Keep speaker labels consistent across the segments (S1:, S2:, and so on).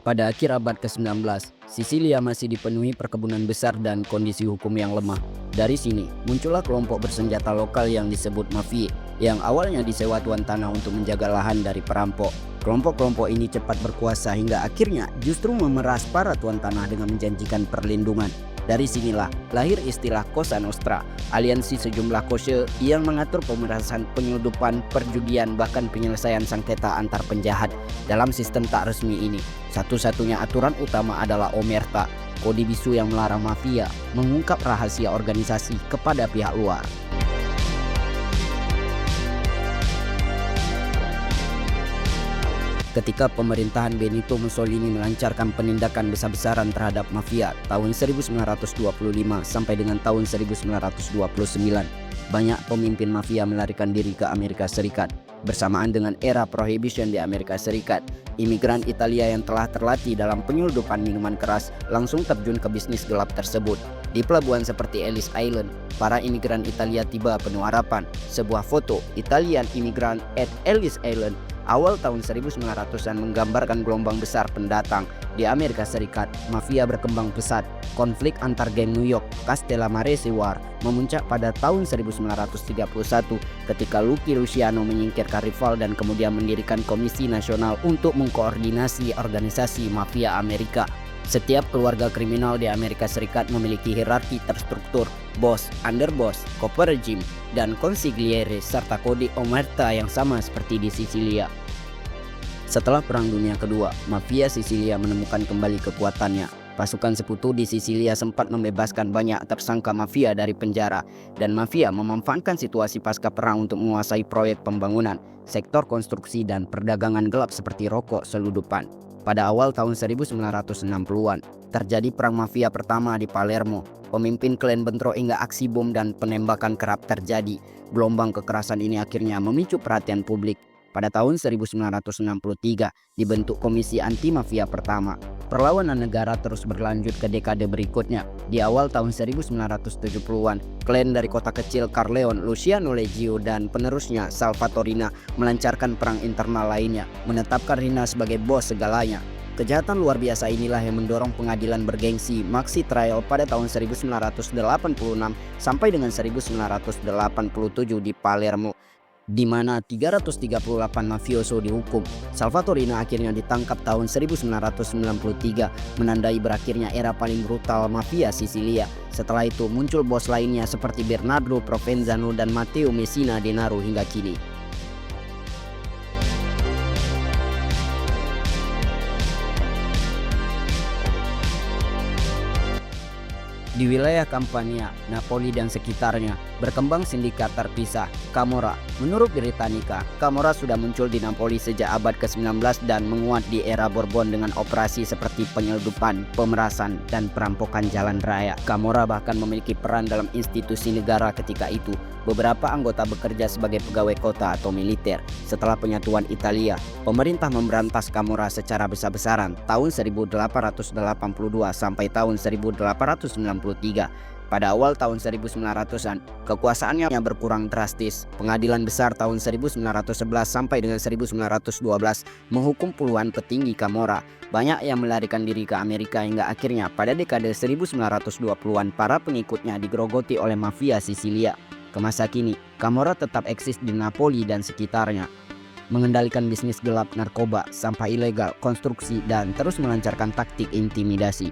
S1: Pada akhir abad ke-19, Sisilia masih dipenuhi perkebunan besar dan kondisi hukum yang lemah. Dari sini, muncullah kelompok bersenjata lokal yang disebut mafia, yang awalnya disewa tuan tanah untuk menjaga lahan dari perampok. Kelompok-kelompok ini cepat berkuasa hingga akhirnya justru memeras para tuan tanah dengan menjanjikan perlindungan. Dari sinilah lahir istilah Cosa Nostra, aliansi sejumlah kose yang mengatur pemerasan, penyeludupan, perjudian, bahkan penyelesaian sengketa antar penjahat. Dalam sistem tak resmi ini, satu-satunya aturan utama adalah omerta, kode bisu yang melarang mafia mengungkap rahasia organisasi kepada pihak luar. Ketika pemerintahan Benito Mussolini melancarkan penindakan besar-besaran terhadap mafia tahun 1925 sampai dengan tahun 1929, banyak pemimpin mafia melarikan diri ke Amerika Serikat. Bersamaan dengan era prohibition di Amerika Serikat, imigran Italia yang telah terlatih dalam penyelundupan minuman keras langsung terjun ke bisnis gelap tersebut. Di pelabuhan seperti Ellis Island, para imigran Italia tiba penuh harapan. Sebuah foto Italian immigrant at Ellis Island awal tahun 1900-an menggambarkan gelombang besar pendatang. Di Amerika Serikat, mafia berkembang pesat. Konflik antar geng New York, Castellamarese War, memuncak pada tahun 1931 ketika Lucky Luciano menyingkirkan rival dan kemudian mendirikan Komisi Nasional untuk mengkoordinasi organisasi mafia Amerika. Setiap keluarga kriminal di Amerika Serikat memiliki hierarki terstruktur, bos, underboss, co-regime, dan consigliere, serta kode omerta yang sama seperti di Sisilia. Setelah Perang Dunia Kedua, mafia Sisilia menemukan kembali kekuatannya. Pasukan sekutu di Sisilia sempat membebaskan banyak tersangka mafia dari penjara, dan mafia memanfaatkan situasi pasca perang untuk menguasai proyek pembangunan, sektor konstruksi, dan perdagangan gelap seperti rokok seludupan. Pada awal tahun 1960-an, terjadi perang mafia pertama di Palermo. Pemimpin klan bentrok hingga aksi bom dan penembakan kerap terjadi. Gelombang kekerasan ini akhirnya memicu perhatian publik. Pada tahun 1963, dibentuk Komisi Anti Mafia pertama. Perlawanan negara terus berlanjut ke dekade berikutnya. Di awal tahun 1970-an, klan dari kota kecil Corleone, Luciano Leggio, dan penerusnya Salvatorina melancarkan perang internal lainnya, menetapkan Rina sebagai bos segalanya. Kejahatan luar biasa inilah yang mendorong pengadilan bergengsi Maxi Trial pada tahun 1986 sampai dengan 1987 di Palermo, di mana 338 mafioso dihukum. Salvatorina akhirnya ditangkap tahun 1993, menandai berakhirnya era paling brutal mafia Sisilia. Setelah itu muncul bos lainnya seperti Bernardo Provenzano dan Matteo Messina Denaro hingga kini. Di wilayah Campania, Napoli dan sekitarnya, berkembang sindikat terpisah, Camorra. Menurut Britannica, Camorra sudah muncul di Napoli sejak abad ke-19 dan menguat di era Bourbon dengan operasi seperti penyeludupan, pemerasan, dan perampokan jalan raya. Camorra bahkan memiliki peran dalam institusi negara ketika itu. Beberapa anggota bekerja sebagai pegawai kota atau militer. Setelah penyatuan Italia, pemerintah memberantas Camorra secara besar-besaran tahun 1882 sampai tahun 1893. Pada awal tahun 1900-an, kekuasaannya berkurang drastis. Pengadilan besar tahun 1911 sampai dengan 1912 menghukum puluhan petinggi Camorra. Banyak yang melarikan diri ke Amerika hingga akhirnya pada dekade 1920-an para pengikutnya digerogoti oleh mafia Sisilia. Ke masa kini, Camorra tetap eksis di Napoli dan sekitarnya, mengendalikan bisnis gelap, narkoba, sampah ilegal, konstruksi, dan terus melancarkan taktik intimidasi.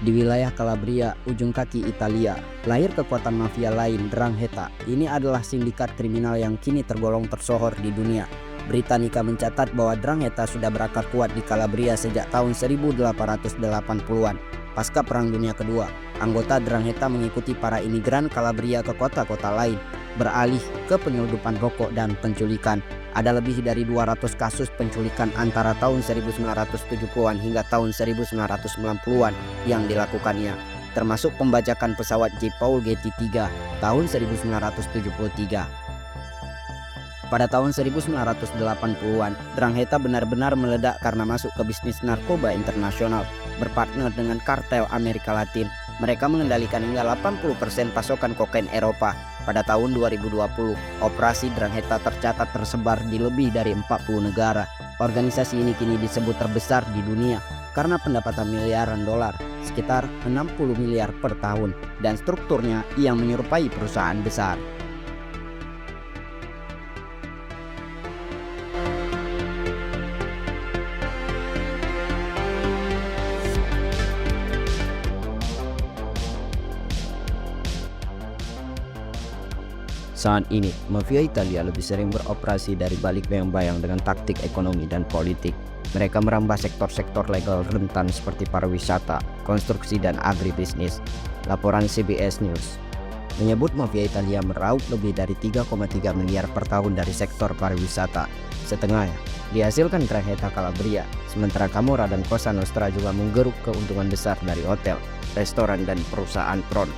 S1: Di wilayah Calabria, ujung kaki Italia, lahir kekuatan mafia lain, 'Ndrangheta. Ini adalah sindikat kriminal yang kini tergolong tersohor di dunia. Britannica mencatat bahwa 'Ndrangheta sudah berakar kuat di Calabria sejak tahun 1880-an. Pasca Perang Dunia Kedua, anggota 'Ndrangheta mengikuti para imigran Calabria ke kota-kota lain, beralih ke penyeludupan rokok dan penculikan. Ada lebih dari 200 kasus penculikan antara tahun 1970-an hingga tahun 1990-an yang dilakukannya, termasuk pembajakan pesawat J. Paul Getty III tahun 1973. Pada tahun 1980-an, 'Ndrangheta benar-benar meledak karena masuk ke bisnis narkoba internasional, berpartner dengan kartel Amerika Latin. Mereka mengendalikan hingga 80% pasokan kokain Eropa. Pada tahun 2020, operasi 'Ndrangheta tercatat tersebar di lebih dari 40 negara. Organisasi ini kini disebut terbesar di dunia karena pendapatan miliaran dolar, sekitar 60 miliar per tahun, dan strukturnya yang menyerupai perusahaan besar. Saat ini, mafia Italia lebih sering beroperasi dari balik bayang-bayang dengan taktik ekonomi dan politik. Mereka merambah sektor-sektor legal rentan seperti pariwisata, konstruksi, dan agribisnis. Laporan CBS News menyebut mafia Italia meraup lebih dari 3,3 miliar per tahun dari sektor pariwisata. Setengahnya dihasilkan 'Ndrangheta Calabria, sementara Camorra dan Cosa Nostra juga menggeruk keuntungan besar dari hotel, restoran, dan perusahaan tron.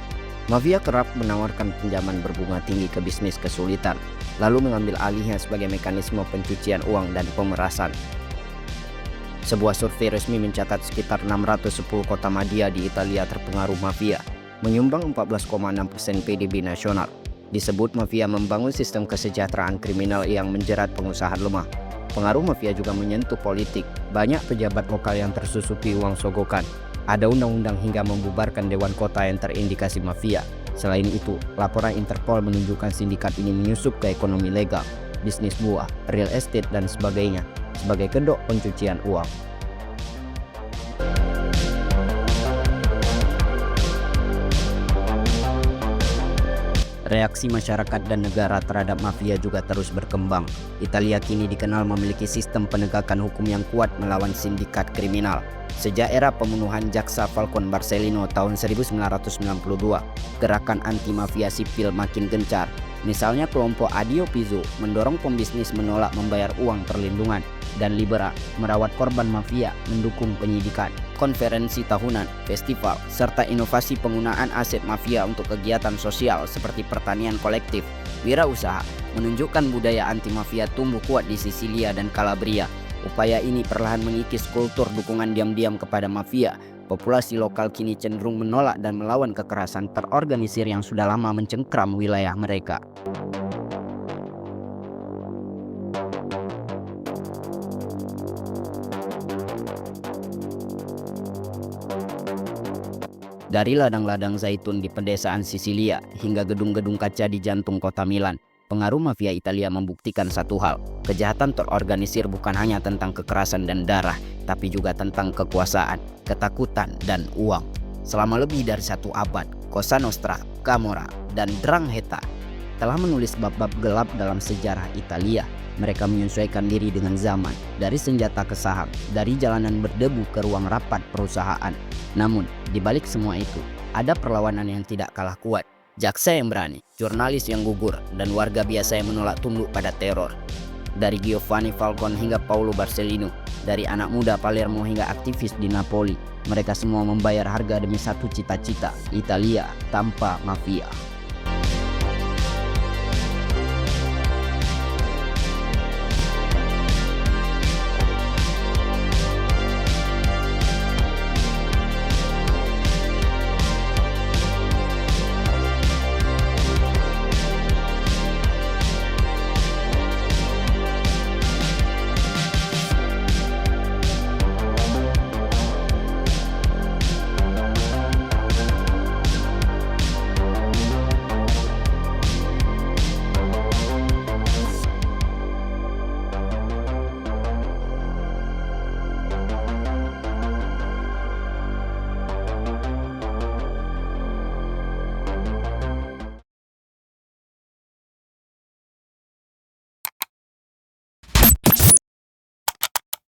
S1: Mafia kerap menawarkan pinjaman berbunga tinggi ke bisnis kesulitan, lalu mengambil alihnya sebagai mekanisme pencucian uang dan pemerasan. Sebuah survei resmi mencatat sekitar 610 kota madya di Italia terpengaruh mafia, menyumbang 14,6% PDB nasional. Disebut mafia membangun sistem kesejahteraan kriminal yang menjerat pengusaha lemah. Pengaruh mafia juga menyentuh politik, banyak pejabat lokal yang tersusupi uang sogokan. Ada undang-undang hingga membubarkan dewan kota yang terindikasi mafia. Selain itu, laporan Interpol menunjukkan sindikat ini menyusup ke ekonomi legal, bisnis buah, real estate, dan sebagainya sebagai kedok pencucian uang. Reaksi masyarakat dan negara terhadap mafia juga terus berkembang. Italia kini dikenal memiliki sistem penegakan hukum yang kuat melawan sindikat kriminal. Sejak era pembunuhan jaksa Falcone Borsellino tahun 1992, gerakan anti-mafia sipil makin gencar. Misalnya kelompok Adio Pizzo mendorong pembisnis menolak membayar uang perlindungan, dan Libera merawat korban mafia mendukung penyidikan. Konferensi tahunan, festival, serta inovasi penggunaan aset mafia untuk kegiatan sosial seperti pertanian kolektif, wirausaha, menunjukkan budaya anti-mafia tumbuh kuat di Sisilia dan Calabria. Upaya ini perlahan mengikis kultur dukungan diam-diam kepada mafia. Populasi lokal kini cenderung menolak dan melawan kekerasan terorganisir yang sudah lama mencengkram wilayah mereka. Dari ladang-ladang zaitun di pedesaan Sisilia hingga gedung-gedung kaca di jantung kota Milan, pengaruh mafia Italia membuktikan satu hal: kejahatan terorganisir bukan hanya tentang kekerasan dan darah, tapi juga tentang kekuasaan, ketakutan, dan uang. Selama lebih dari 1 abad, Cosa Nostra, Camorra, dan 'Ndrangheta telah menulis bab-bab gelap dalam sejarah Italia. Mereka menyesuaikan diri dengan zaman, dari senjata ke saham, dari jalanan berdebu ke ruang rapat perusahaan. Namun, di balik semua itu, ada perlawanan yang tidak kalah kuat. Jaksa yang berani, jurnalis yang gugur, dan warga biasa yang menolak tunduk pada teror. Dari Giovanni Falcone hingga Paolo Borsellino, dari anak muda Palermo hingga aktivis di Napoli, mereka semua membayar harga demi satu cita-cita: Italia tanpa mafia.